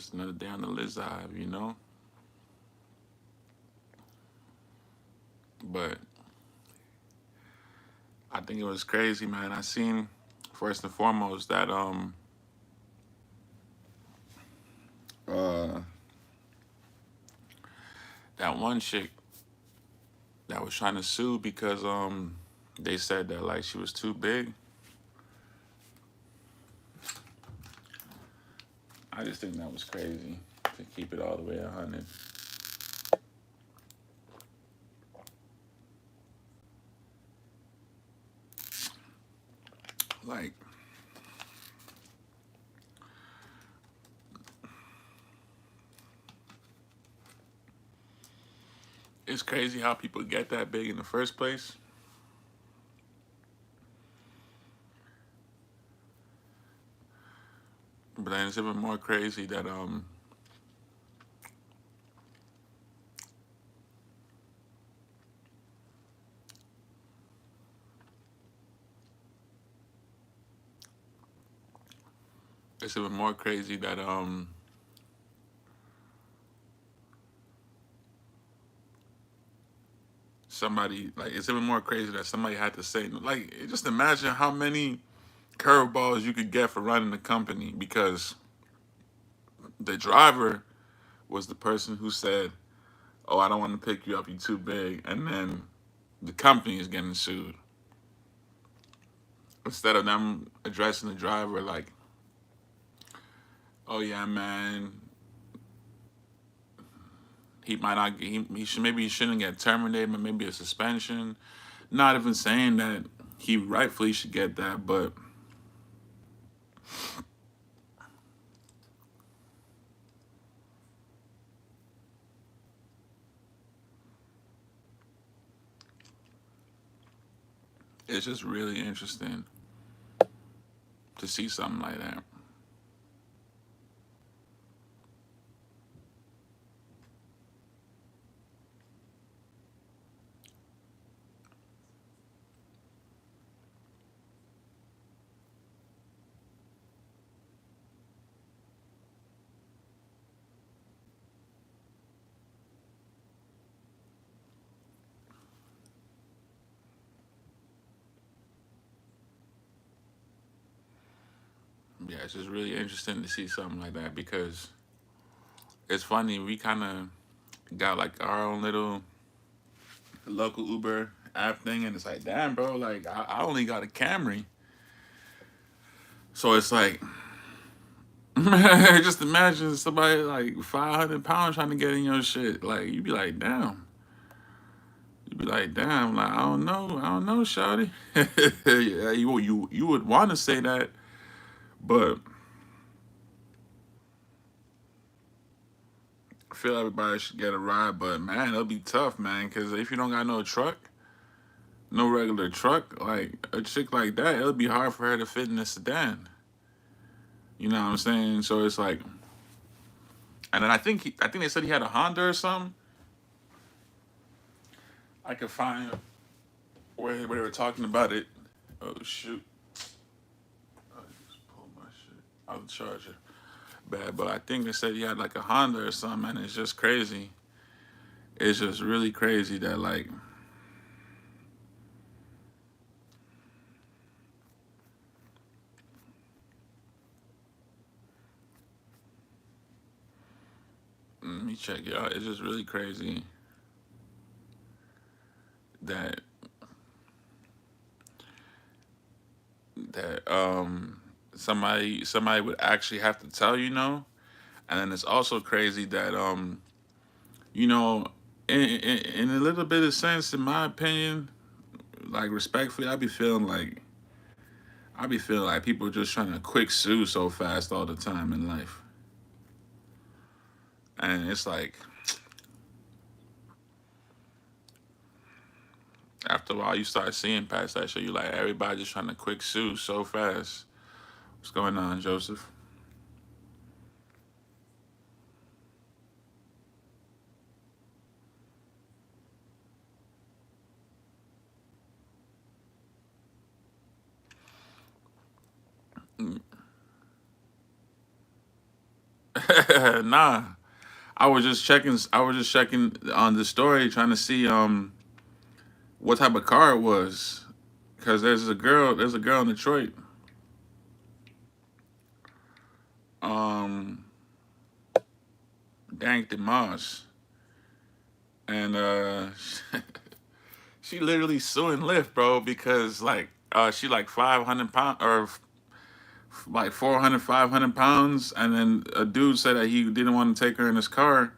Just another day on the list I have, you know. But I think it was crazy, man. I seen first and foremost that uh that one chick that was trying to sue because they said that like she was too big. I just think that was crazy to keep it all the way 100. Like it's crazy how people get that big in the first place. But then it's even more crazy that it's even more crazy that somebody like it's even more crazy that somebody had to say like just imagine how many curveballs you could get for running the company because the driver was the person who said, "Oh, I don't want to pick you up. You're too big," and then the company is getting sued instead of them addressing the driver like, "Oh yeah, man, he might not. He should maybe he shouldn't get terminated, but maybe a suspension." Not even saying that he rightfully should get that, but it's just really interesting to see something like that. Yeah, it's just really interesting to see something like that because it's funny. We kind of got like our own little local Uber app thing, and it's like, damn, bro, like I only got a Camry, so it's like, just imagine somebody like 500 pounds trying to get in your shit. Like you'd be like, damn. You'd be like, damn, like I don't know, shawty. Yeah, you would want to say that, but I feel everybody should get a ride. But man, it'll be tough, man, because if you don't got no truck, no regular truck, like a chick like that, it'll be hard for her to fit in a sedan. You know what I'm saying? So it's like, and then I think they said he had a Honda or something. I could find where they were talking about it. Oh shoot! I just pulled my shit out of the charger. Bad, but I think they said he had like a Honda or something, and it's just crazy. It's just really crazy that like let me check it out. It's just really crazy that somebody would actually have to tell you no, and then it's also crazy that you know in a little bit of sense, in my opinion, like respectfully, I be feeling like people are just trying to quick sue so fast all the time in life, and it's like after a while you start seeing past that shit. You like everybody just trying to quick sue so fast. What's going on, Joseph? Nah, I was just checking. I was just checking on the story, trying to see what type of car it was, because there's a girl in Detroit, um, Dank Demoss, and she literally suing Lyft, bro, because like she like 500 pounds or like 400, 500 pounds, and then a dude said that he didn't want to take her in his car,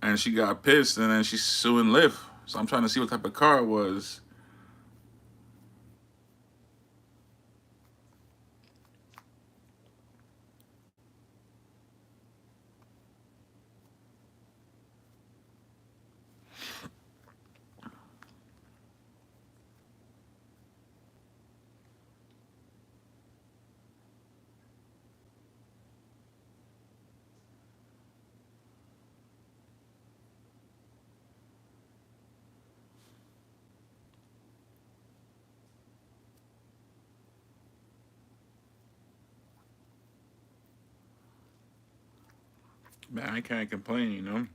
and she got pissed, and then she's suing Lyft. So I'm trying to see what type of car it was. Man, I can't complain, you know.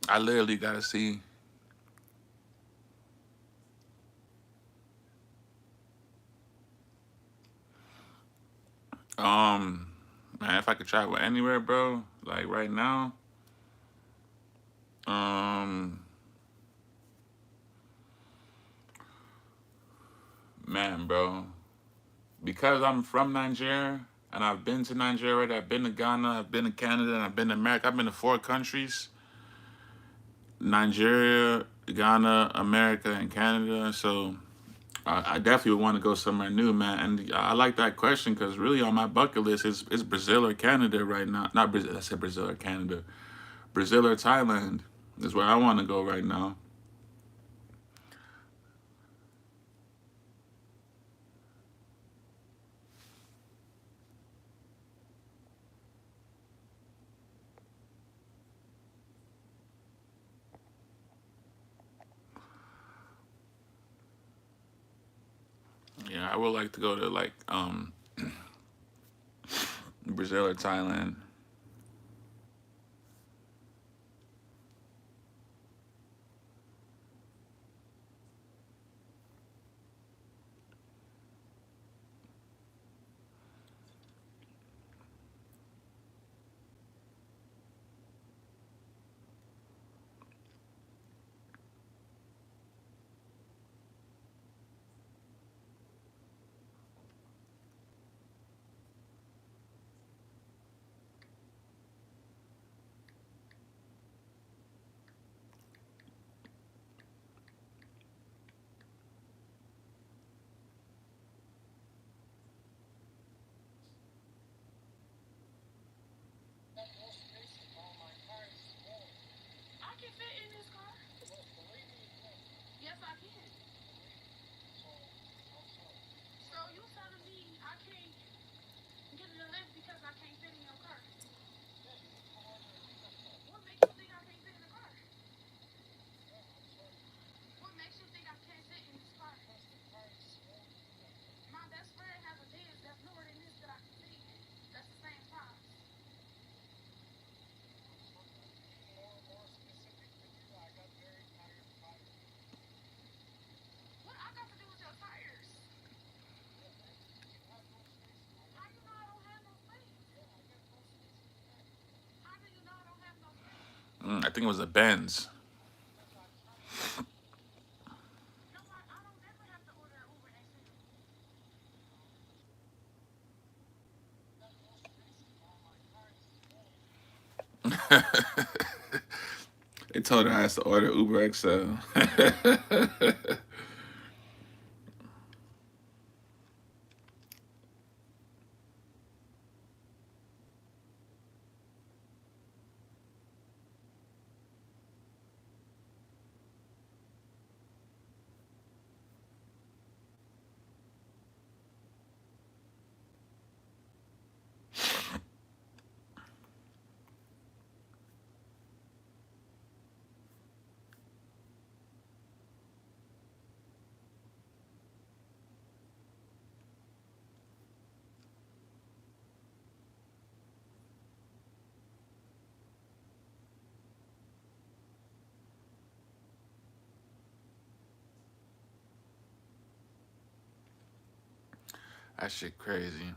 I literally gotta see. Um, Man, if I could travel anywhere, bro, like right now, um, man, bro, because I'm from Nigeria and I've been to Nigeria already. I've been to Ghana, I've been to Canada, and I've been to America. I've been to 4 countries: Nigeria, Ghana, America, and Canada. So I definitely would want to go somewhere new, man. And I like that question because really on my bucket list is Brazil or Canada right now. Not Brazil. I said Brazil or Canada. Brazil or Thailand is where I want to go right now. Yeah, I would like to go to like Brazil or Thailand. I think it was a Benz. They told her I had to order Uber XL. That shit crazy.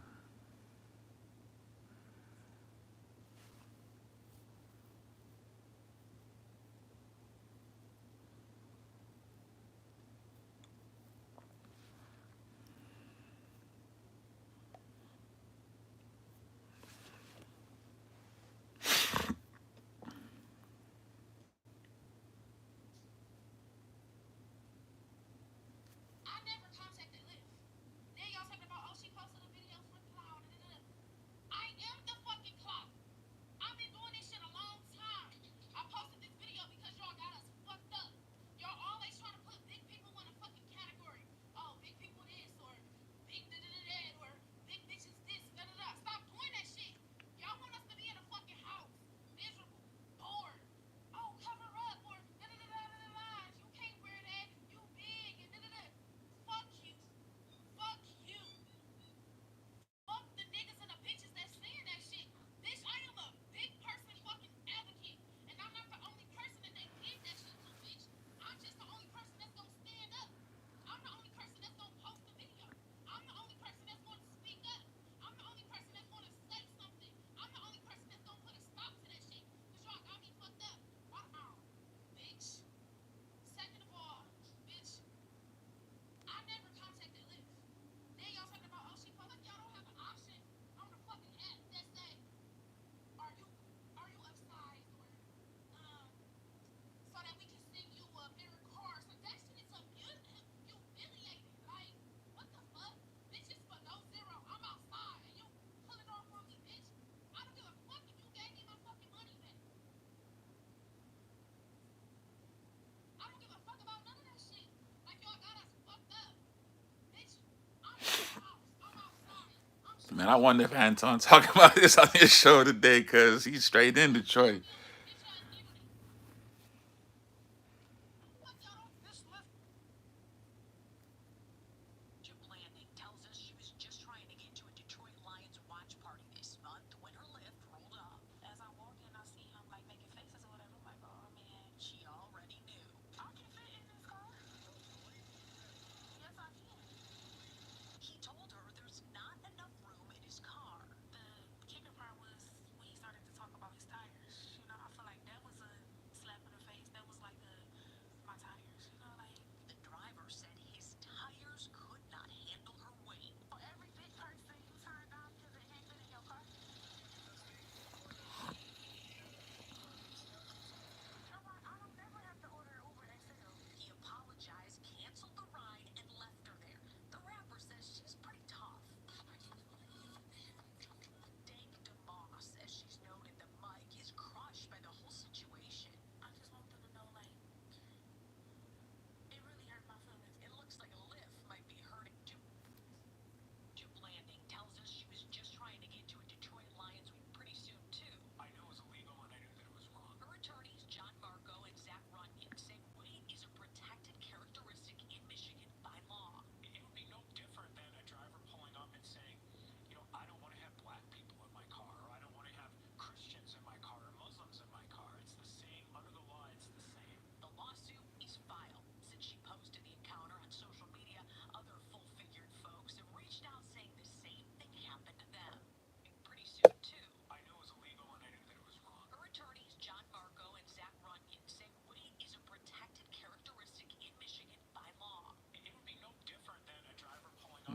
Man, I wonder if Anton talking about this on his show today because he's straight in Detroit.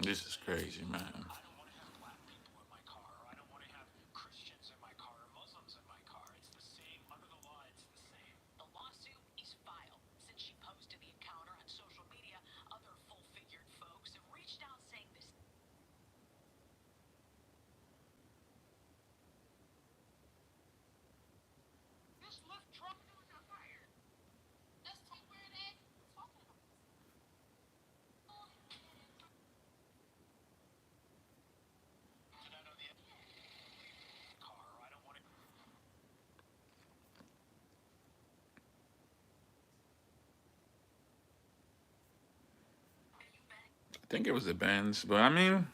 This is crazy, man. I think it was the Benz, but I mean,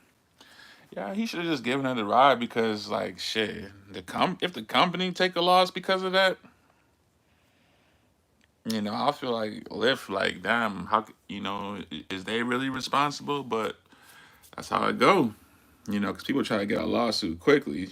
yeah, he should have just given her the ride because, like, shit, if the company take a loss because of that, I feel like Lyft, like, damn, is they really responsible? But that's how it go, because people try to get a lawsuit quickly.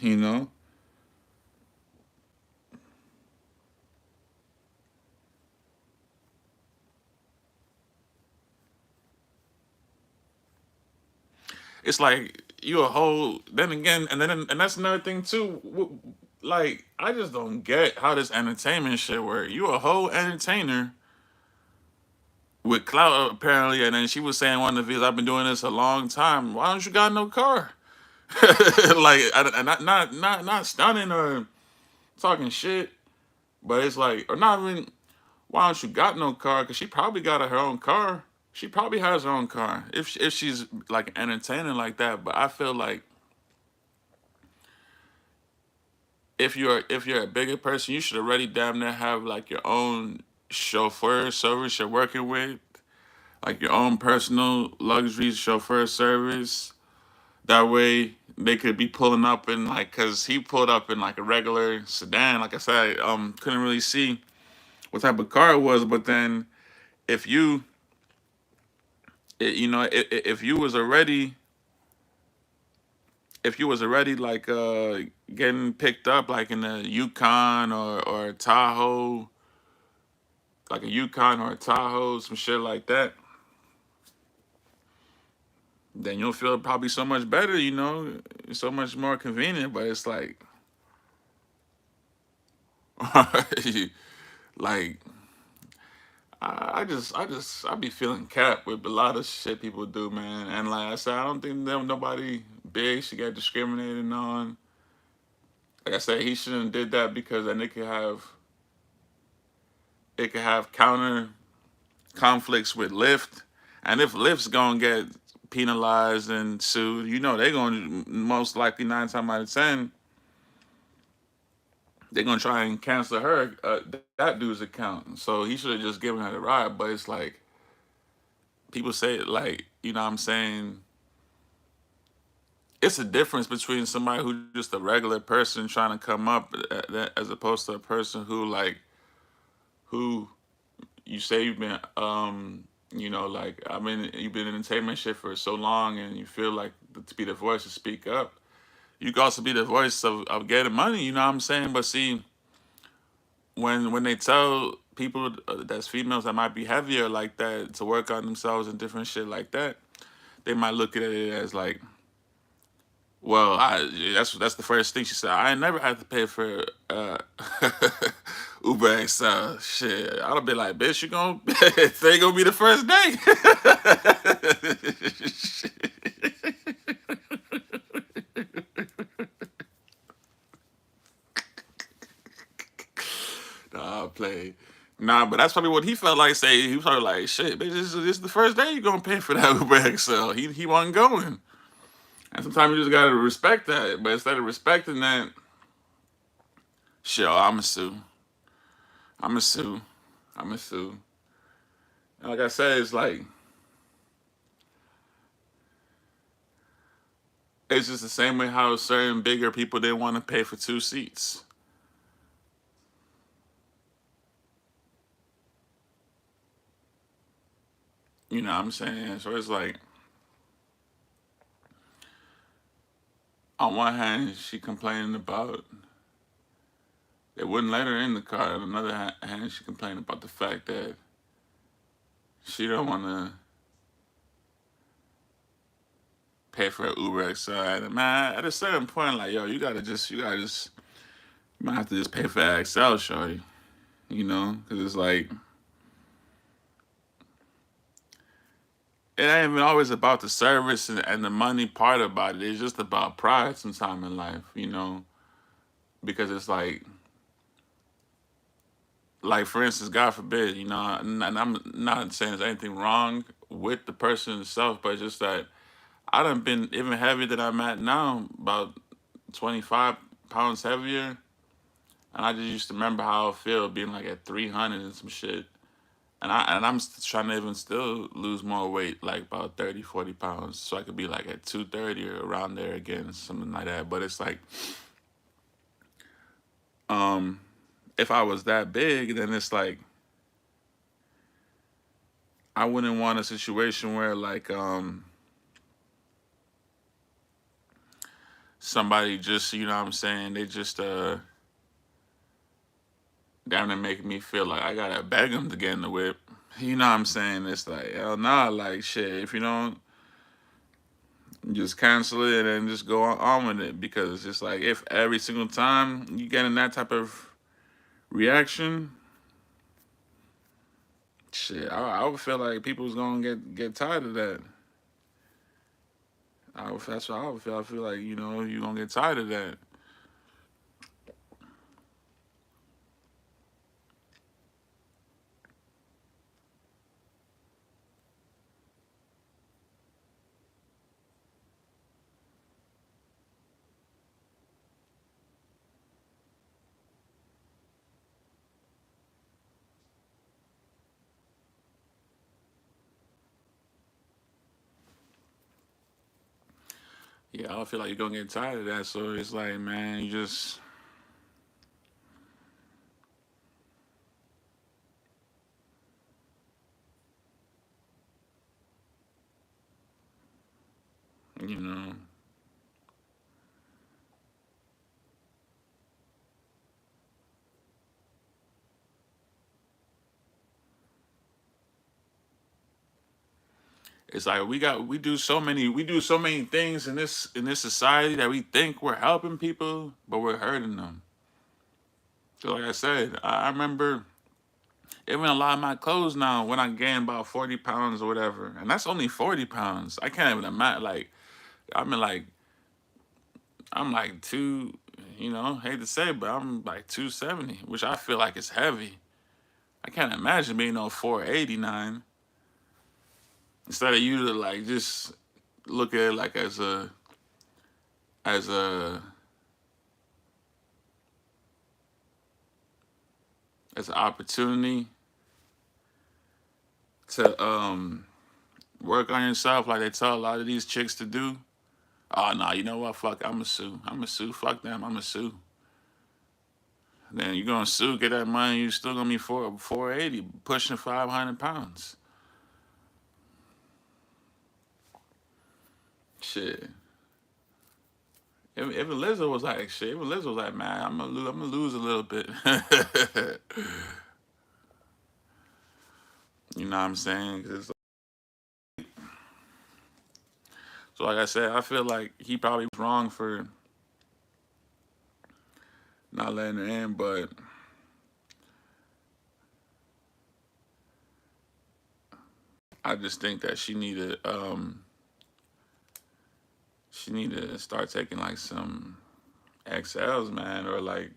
It's like you a whole. Then again, and that's another thing too. Like, I just don't get how this entertainment shit work. You a whole entertainer with clout apparently, and then she was saying one of the videos, I've been doing this a long time. Why don't you got no car? Like, not stunning or talking shit, but it's like, or not even. Why don't you got no car? Because she probably got her own car. She probably has her own car if she's like entertaining like that. But I feel like if you're a bigger person, you should already damn near have like your own chauffeur service you're working with, like your own personal luxury chauffeur service. That way they could be pulling up in like, cause he pulled up in like a regular sedan. Like I said, couldn't really see what type of car it was. But then if you, if you was already, like getting picked up like in a Yukon or a Tahoe, like a Yukon or a Tahoe, some shit like that, then you'll feel probably so much better, so much more convenient. But it's like, like I be feeling capped with a lot of shit people do, man. And like I said, I don't think them nobody big should get discriminated on. Like I said, he shouldn't have did that because then it could have counter conflicts with Lyft, and if Lyft's gonna get penalized and sued, they're gonna most likely 9 times out of 10 they're gonna try and cancel that dude's account. So he should have just given her the ride. But it's like people say it like, what I'm saying, it's a difference between somebody who's just a regular person trying to come up as opposed to a person who you say you've been like, I mean, you've been in entertainment shit for so long and you feel like to be the voice to speak up. You can also be the voice of getting money, you know what I'm saying? But see, when they tell people that's females that might be heavier like that to work on themselves and different shit like that, they might look at it as like, well, that's the first thing she said. I ain't never had to pay for Uber XL. Shit, I'd be like, bitch, you gonna they gonna be the first day. Nah, I play. Nah, but that's probably what he felt like. Say he was probably like, shit, bitch, this is the first day you gonna pay for that Uber XL. He wasn't going, and sometimes you just gotta respect that. But instead of respecting that, shit, I'ma sue. I'ma sue. I'ma sue. And like I said, it's just the same way how certain bigger people didn't want to pay for 2 seats. You know what I'm saying? So it's like, on one hand, she complaining about they wouldn't let her in the car. On another hand, she complained about the fact that she don't want to pay for an Uber XL. And man, at a certain point, like yo, you might have to just pay for XL, shorty. You know, because it's like it ain't even always about the service and the money part about it. It's just about pride sometime in life, you know, because it's like for instance, God forbid, you know, and I'm not saying there's anything wrong with the person itself, but just that I done been even heavier than I'm at now, about 25 pounds heavier. And I just used to remember how I feel being like at 300 and some shit. And I'm trying to even still lose more weight, like about 30, 40 pounds, so I could be like at 230 or around there again, something like that. But it's like, um, if I was that big, then it's like I wouldn't want a situation where like somebody just, you know what I'm saying, they just down there making me feel like I gotta beg them to get in the whip. You know what I'm saying? It's like, hell nah, like shit, if you don't, just cancel it and just go on with it, because it's just like if every single time you getting that type of reaction, shit, I would feel like people's gonna get tired of that. That's what I would feel. I feel like, you know, you gonna get tired of that. Yeah, I feel like you're gonna get tired of that. So it's like, man, you just, you know, it's like we do so many things in this society that we think we're helping people, but we're hurting them. So like I said, I remember even a lot of my clothes now when I gain about 40 pounds or whatever, and that's only 40 pounds. I can't even imagine. Like I mean, like I'm like two. You know, hate to say, but I'm like 270, which I feel like is heavy. I can't imagine being on 489. Instead of you to like just look at it like as a as an opportunity to work on yourself, like they tell a lot of these chicks to do. Oh no, you know what? Fuck, I'ma sue. I'ma sue. Fuck them. I'ma sue. Then you're gonna sue, get that money. You're still gonna be 480, pushing 500 pounds. Shit. If Lizzo was like shit, if Lizzo was like, man, I'm gonna lose a little bit. You know what I'm saying? 'Cause so like I said, I feel like he probably was wrong for not letting her in, but I just think that she need to start taking like some XLs, man, or like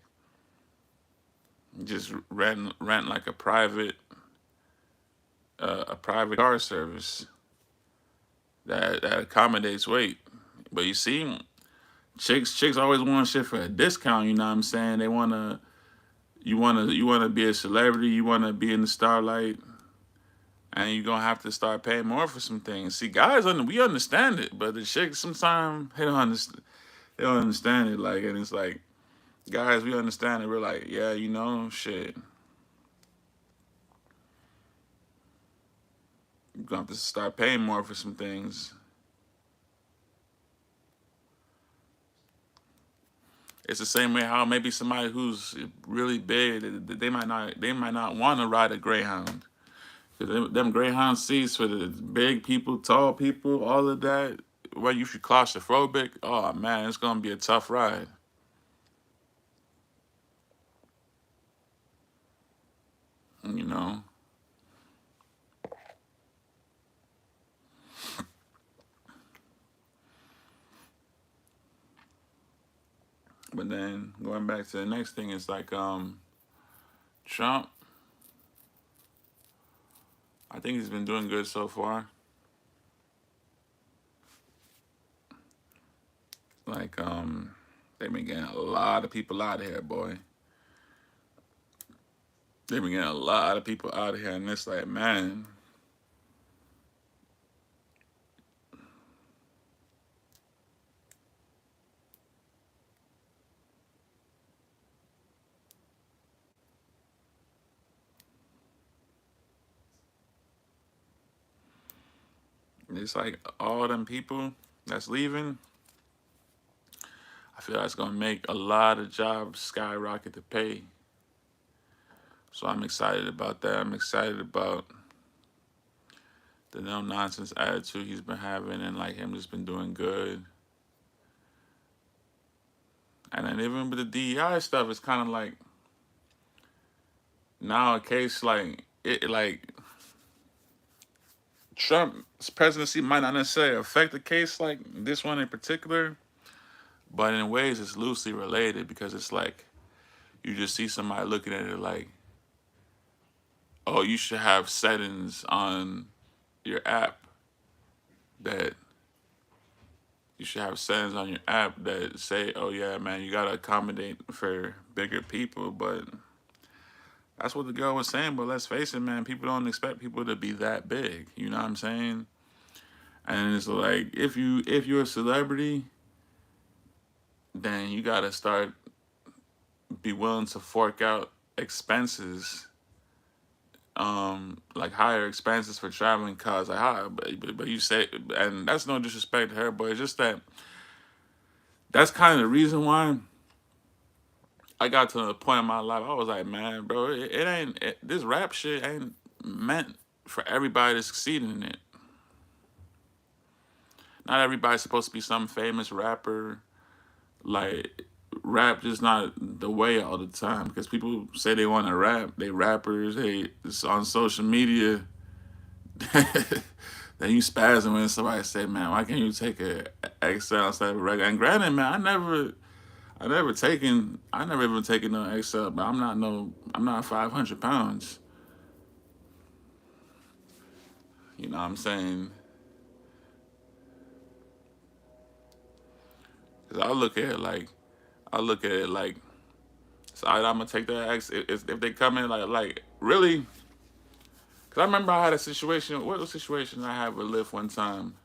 just rent like a private car service that accommodates weight. But you see, chicks always want shit for a discount. You know what I'm saying? They wanna you wanna be a celebrity. You wanna be in the starlight. And you're gonna have to start paying more for some things. See, guys, we understand it, but the chicks sometimes they don't understand. They don't understand it. Like, and it's like, guys, we understand it. We're like, yeah, you know, shit. You're gonna have to start paying more for some things. It's the same way how maybe somebody who's really big, they might not want to ride a Greyhound. 'Cause them Greyhound seats for the big people, tall people, all of that. when you feel claustrophobic, oh man, it's gonna be a tough ride. You know. But then going back to the next thing, it's like Trump. I think he's been doing good so far. Like they've been getting a lot of people out of here, boy. They've been getting a lot of people out of here, and it's like, man, it's like all them people that's leaving. I feel that's gonna make a lot of jobs skyrocket to pay. So I'm excited about that. I'm excited about the no nonsense attitude he's been having, and like him just been doing good. And then even with the DEI stuff, it's kind of like now a case like it like Trump's presidency might not necessarily affect the case like this one in particular, but in ways it's loosely related because it's like you just see somebody looking at it like, oh, you should have settings on your app that say, oh yeah, man, you gotta accommodate for bigger people. But that's what the girl was saying. But let's face it, man, people don't expect people to be that big. You know what I'm saying? And it's like if you're a celebrity, then you gotta start be willing to fork out expenses, like higher expenses for traveling costs. Like how, but you say, and that's no disrespect to her, but it's just that that's kind of the reason why I got to a point in my life. I was like, man, bro, it ain't this rap shit ain't meant for everybody to succeed in it. Not everybody's supposed to be some famous rapper. Like rap just not the way all the time because people say they want to rap. They rappers. They it's on social media. Then you spazzing when somebody say, "Man, why can't you take a XL instead of a regular?" And granted, man, I never even taken no XL, but I'm not 500 pounds. You know what I'm saying? Cause I look at it like, so I'm gonna take that X if they come in like really. Cause I remember I had a situation. What was the situation I had with Lyft one time?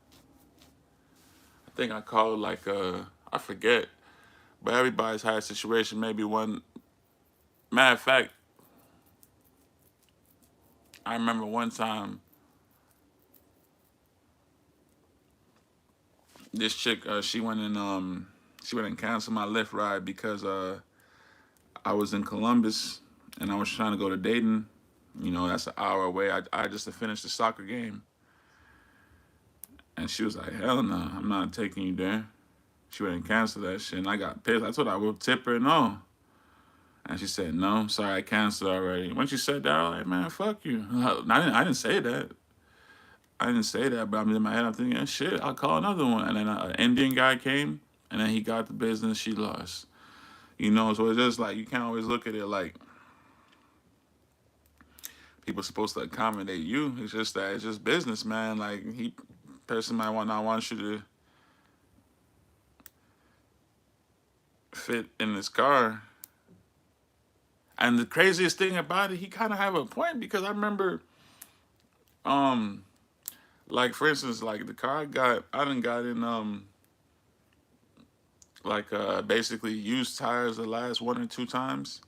I think I called like I forget, but everybody's had a situation. Maybe one. Matter of fact, I remember one time this chick she went and canceled my Lyft ride because I was in Columbus and I was trying to go to Dayton. You know, that's an hour away. I just finished the soccer game. And she was like, hell no, I'm not taking you there. She went and canceled that shit. And I got pissed. I told her I would tip her no. And she said, no, sorry, I canceled already. When she said that, I was like, man, fuck you. I didn't say that. I didn't say that, but I'm in my head, I'm thinking, shit, I'll call another one. And then an Indian guy came, and then he got the business, she lost. You know, so it's just like, you can't always look at it like people supposed to accommodate you. It's just that it's just business, man. Like person might not want you to fit in this car. And the craziest thing about it, he kind of have a point because I remember, um, like for instance, like the car I done got in, like basically used tires the last 1 or 2 times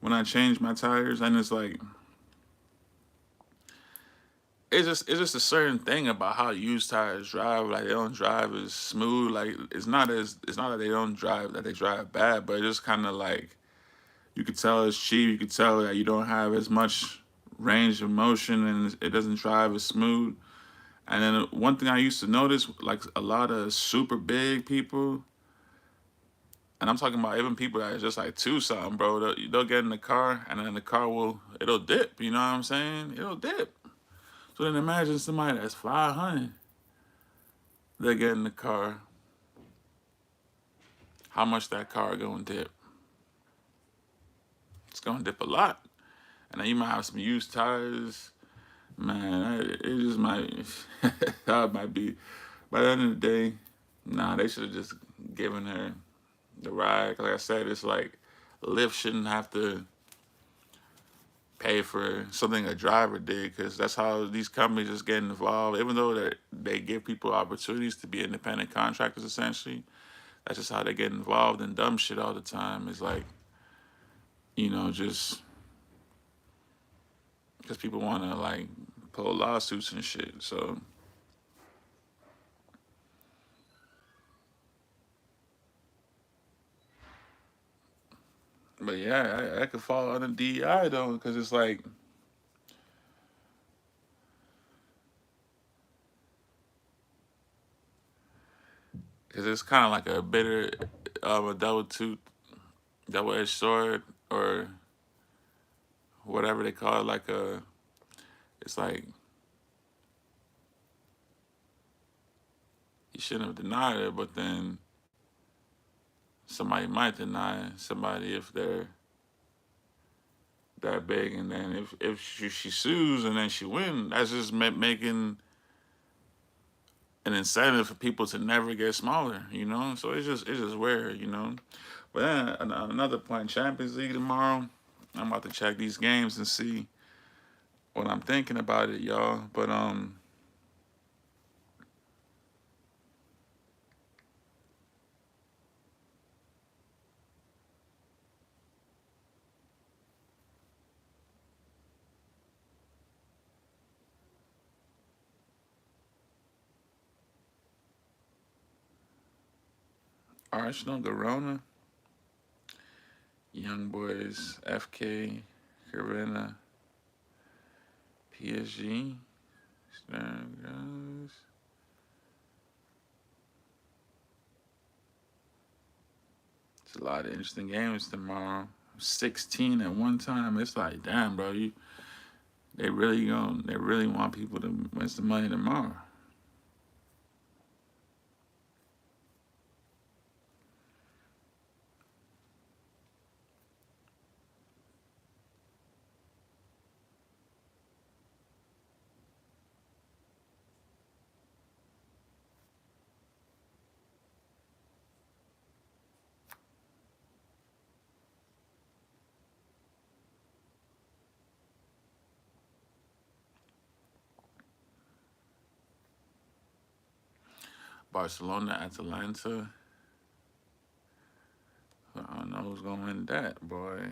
when I changed my tires, and it's like it's just a certain thing about how used tires drive. Like they don't drive as smooth. Like it's not that they don't drive that they drive bad, but it's just kind of like you could tell it's cheap. You could tell that you don't have as much range of motion and it doesn't drive as smooth. And then one thing I used to notice, like a lot of super big people, and I'm talking about even people that are just like two something, bro. They'll get in the car, and then the car it'll dip. You know what I'm saying? It'll dip. So then imagine somebody that's 500. They get in the car. How much that car gonna dip? It's gonna dip a lot. And then you might have some used tires. Man, it just might that might be. By the end of the day, nah, they should have just given her the ride. Like I said, it's like Lyft shouldn't have to pay for something a driver did, because that's how these companies just get involved. Even though they give people opportunities to be independent contractors, essentially, that's just how they get involved in dumb shit all the time. It's like, just because people want to like pull lawsuits and shit. So, but yeah, I could fall under DEI though, because it's like, because it's kind of like a bitter, a double-edged sword, or whatever they call it. Like it's like you shouldn't have denied it, but then somebody might deny somebody if they're that big, and then if she sues and then she wins, that's just making an incentive for people to never get smaller. So it's just weird. But then another point, Champions League tomorrow. I'm about to check these games and see what I'm thinking about it, y'all. But Arsenal, Garona, Young Boys, FK, Carolina, PSG. It's a lot of interesting games tomorrow. 16 at one time. It's like, damn, bro, they really want people to win some money tomorrow. Barcelona, Atalanta. I don't know who's gonna win that, boy.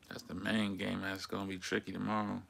That's the main game that's gonna be tricky tomorrow.